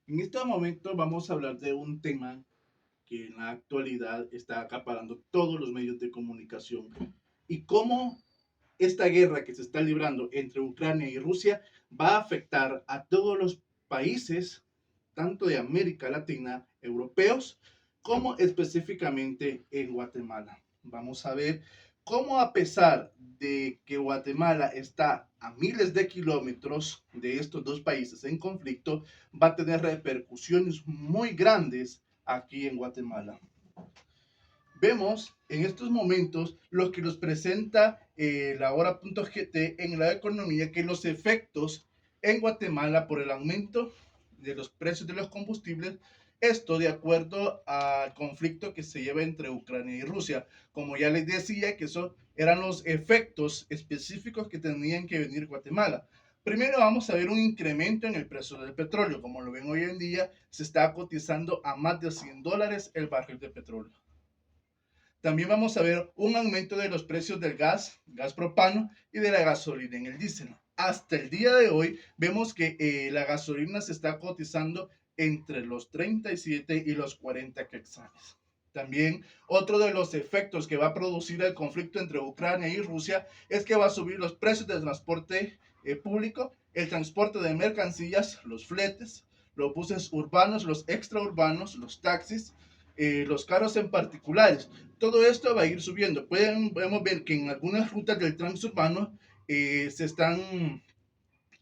En este momento vamos a hablar de un tema que en la actualidad está acaparando todos los medios de comunicación y cómo esta guerra que se está librando entre Ucrania y Rusia va a afectar a todos los países, tanto de América Latina, europeos, como específicamente en Guatemala. Vamos a ver cómo a pesar de que Guatemala está a miles de kilómetros de estos dos países en conflicto, va a tener repercusiones muy grandes aquí en Guatemala. Vemos en estos momentos lo que nos presenta la hora.gt en la economía, que los efectos en Guatemala por el aumento de los precios de los combustibles, esto de acuerdo al conflicto que se lleva entre Ucrania y Rusia. Como ya les decía, que esos eran los efectos específicos que tenían que venir Guatemala. Primero vamos a ver un incremento en el precio del petróleo. Como lo ven hoy en día, se está cotizando a más de $100 el barril de petróleo. También vamos a ver un aumento de los precios del gas propano y de la gasolina en el diésel. Hasta el día de hoy vemos que la gasolina se está cotizando entre los 37 y los 40 quetzales. También otro de los efectos que va a producir el conflicto entre Ucrania y Rusia es que va a subir los precios del transporte público, el transporte de mercancías, los fletes, los buses urbanos, los extraurbanos, los taxis, los carros en particulares. Todo esto va a ir subiendo. Podemos ver que en algunas rutas del transurbano se están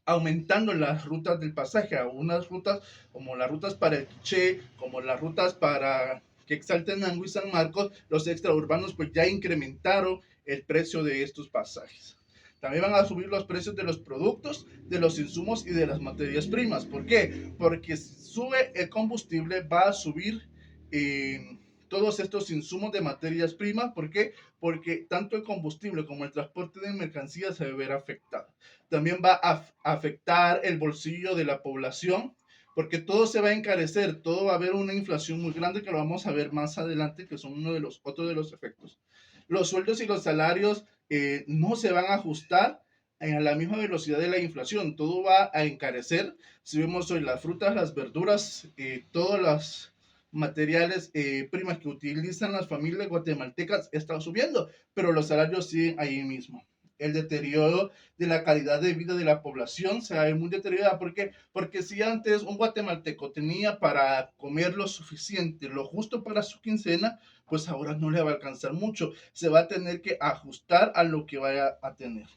aumentando las rutas del pasaje. Algunas rutas, como las rutas para el Quiché, como las rutas para Quetzaltenango y San Marcos, los extraurbanos pues ya incrementaron el precio de estos pasajes. También van a subir los precios de los productos, de los insumos y de las materias primas. ¿Por qué? Porque sube el combustible, va a subir todos estos insumos de materias primas. ¿Por qué? Porque tanto el combustible como el transporte de mercancías se va a ver afectado. También va a afectar el bolsillo de la población, porque todo se va a encarecer, todo va a haber una inflación muy grande que lo vamos a ver más adelante, que son uno de los otros de los efectos. Los sueldos y los salarios no se van a ajustar a la misma velocidad de la inflación, todo va a encarecer. Si vemos hoy las frutas, las verduras, todas las materiales primas que utilizan las familias guatemaltecas están subiendo, pero los salarios siguen ahí mismo. El deterioro de la calidad de vida de la población se ve muy deteriorada. ¿Por qué? Porque si antes un guatemalteco tenía para comer lo suficiente, lo justo para su quincena, pues ahora no le va a alcanzar mucho. Se va a tener que ajustar a lo que vaya a tener.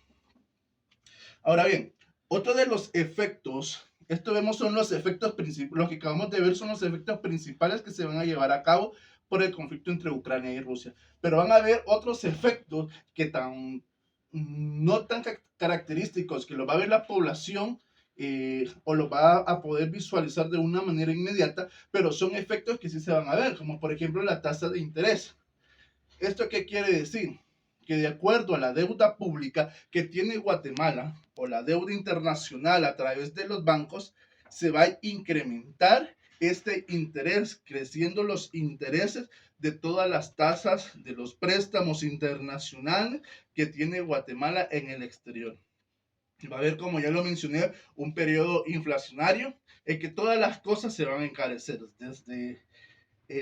Ahora bien, otro de los efectos, esto vemos son los efectos principales, lo que acabamos de ver son los efectos principales que se van a llevar a cabo por el conflicto entre Ucrania y Rusia. Pero van a haber otros efectos que no tan característicos, que lo va a ver la población o lo va a poder visualizar de una manera inmediata, pero son efectos que sí se van a ver, como por ejemplo la tasa de interés. ¿Esto qué quiere decir? Que de acuerdo a la deuda pública que tiene Guatemala o la deuda internacional a través de los bancos, se va a incrementar este interés, creciendo los intereses de todas las tasas de los préstamos internacionales que tiene Guatemala en el exterior. Va a haber, como ya lo mencioné, un periodo inflacionario en que todas las cosas se van a encarecer, desde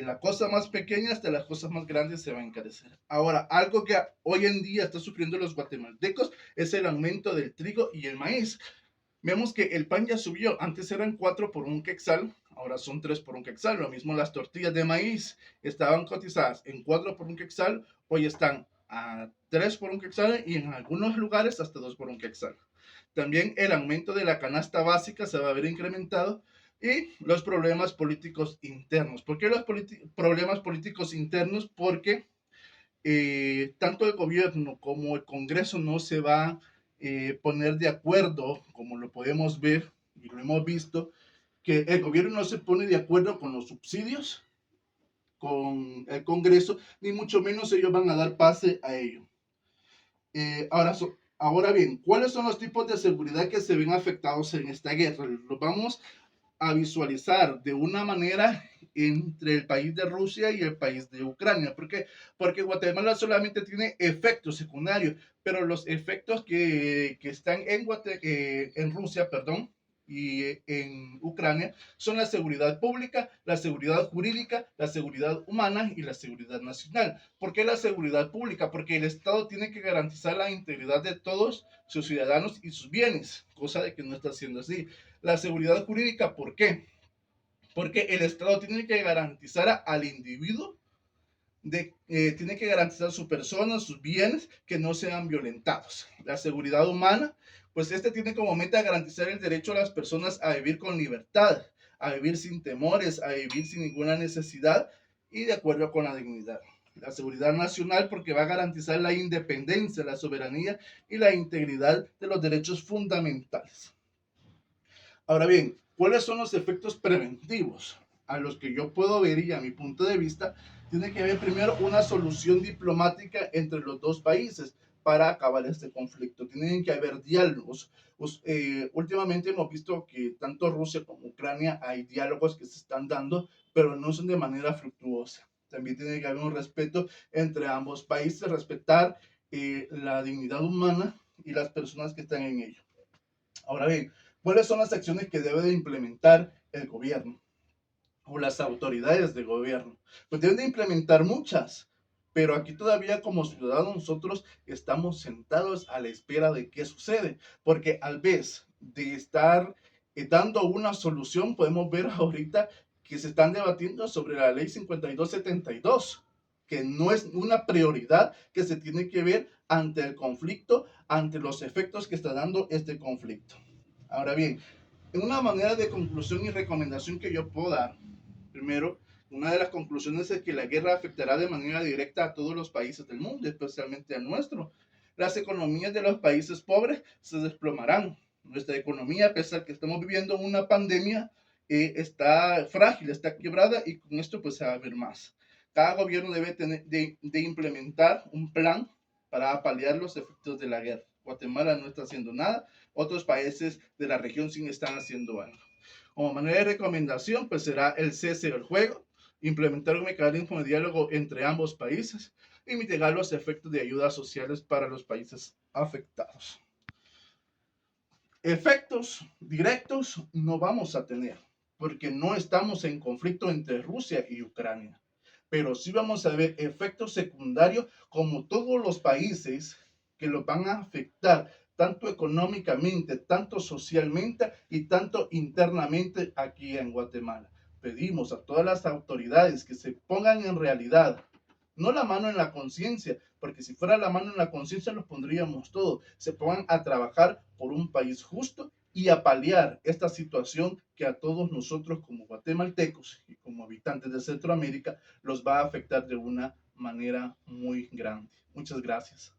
la cosa más pequeña hasta las cosas más grandes se va a encarecer. Ahora, algo que hoy en día está sufriendo los guatemaltecos es el aumento del trigo y el maíz. Vemos que el pan ya subió, antes eran 4 por un quetzal, ahora son 3 por un quetzal. Lo mismo las tortillas de maíz estaban cotizadas en 4 por un quetzal, hoy están a 3 por un quetzal y en algunos lugares hasta 2 por un quetzal. También el aumento de la canasta básica se va a ver incrementado y los problemas políticos internos. ¿Por qué los problemas políticos internos? Porque tanto el gobierno como el Congreso no se va a poner de acuerdo, como lo podemos ver y lo hemos visto, que el gobierno no se pone de acuerdo con los subsidios, con el Congreso, ni mucho menos ellos van a dar pase a ello. Ahora bien, ¿cuáles son los tipos de seguridad que se ven afectados en esta guerra? Los vamos a visualizar de una manera entre el país de Rusia y el país de Ucrania. ¿Por qué? Porque Guatemala solamente tiene efectos secundarios, pero los efectos que están en Rusia, perdón, y en Ucrania son la seguridad pública, la seguridad jurídica, la seguridad humana y la seguridad nacional. ¿Por qué la seguridad pública? Porque el Estado tiene que garantizar la integridad de todos sus ciudadanos y sus bienes, cosa de que no está haciendo así. La seguridad jurídica, ¿por qué? Porque el Estado tiene que garantizar al individuo tiene que garantizar su persona, sus bienes, que no sean violentados. La seguridad humana, pues este tiene como meta garantizar el derecho a las personas a vivir con libertad, a vivir sin temores, a vivir sin ninguna necesidad y de acuerdo con la dignidad. La seguridad nacional porque va a garantizar la independencia, la soberanía y la integridad de los derechos fundamentales. Ahora bien, ¿cuáles son los efectos preventivos? A los que yo puedo ver y a mi punto de vista, tiene que haber primero una solución diplomática entre los dos países para acabar este conflicto. Tienen que haber diálogos. Últimamente hemos visto que tanto Rusia como Ucrania hay diálogos que se están dando, pero no son de manera fructuosa. También tiene que haber un respeto entre ambos países, respetar la dignidad humana y las personas que están en ello. Ahora bien, ¿cuáles son las acciones que debe de implementar el gobierno o las autoridades de gobierno? Pues deben de implementar muchas, pero aquí todavía como ciudadanos nosotros estamos sentados a la espera de qué sucede, porque al vez de estar dando una solución, podemos ver ahorita que se están debatiendo sobre la ley 5272, que no es una prioridad que se tiene que ver ante el conflicto, ante los efectos que está dando este conflicto. Ahora bien, una manera de conclusión y recomendación que yo puedo dar, primero, una de las conclusiones es que la guerra afectará de manera directa a todos los países del mundo, especialmente al nuestro. Las economías de los países pobres se desplomarán. Nuestra economía, a pesar que estamos viviendo una pandemia, está frágil, está quebrada y con esto pues se va a ver más. Cada gobierno debe de implementar un plan para paliar los efectos de la guerra. Guatemala no está haciendo nada, otros países de la región sí están haciendo algo. Como manera de recomendación, pues será el cese del juego, implementar un mecanismo de diálogo entre ambos países y mitigar los efectos de ayudas sociales para los países afectados. Efectos directos no vamos a tener, porque no estamos en conflicto entre Rusia y Ucrania, pero sí vamos a ver efectos secundarios como todos los países que los van a afectar tanto económicamente, tanto socialmente y tanto internamente aquí en Guatemala. Pedimos a todas las autoridades que se pongan en realidad, no la mano en la conciencia, porque si fuera la mano en la conciencia los pondríamos todos, se pongan a trabajar por un país justo y a paliar esta situación que a todos nosotros como guatemaltecos y como habitantes de Centroamérica los va a afectar de una manera muy grande. Muchas gracias.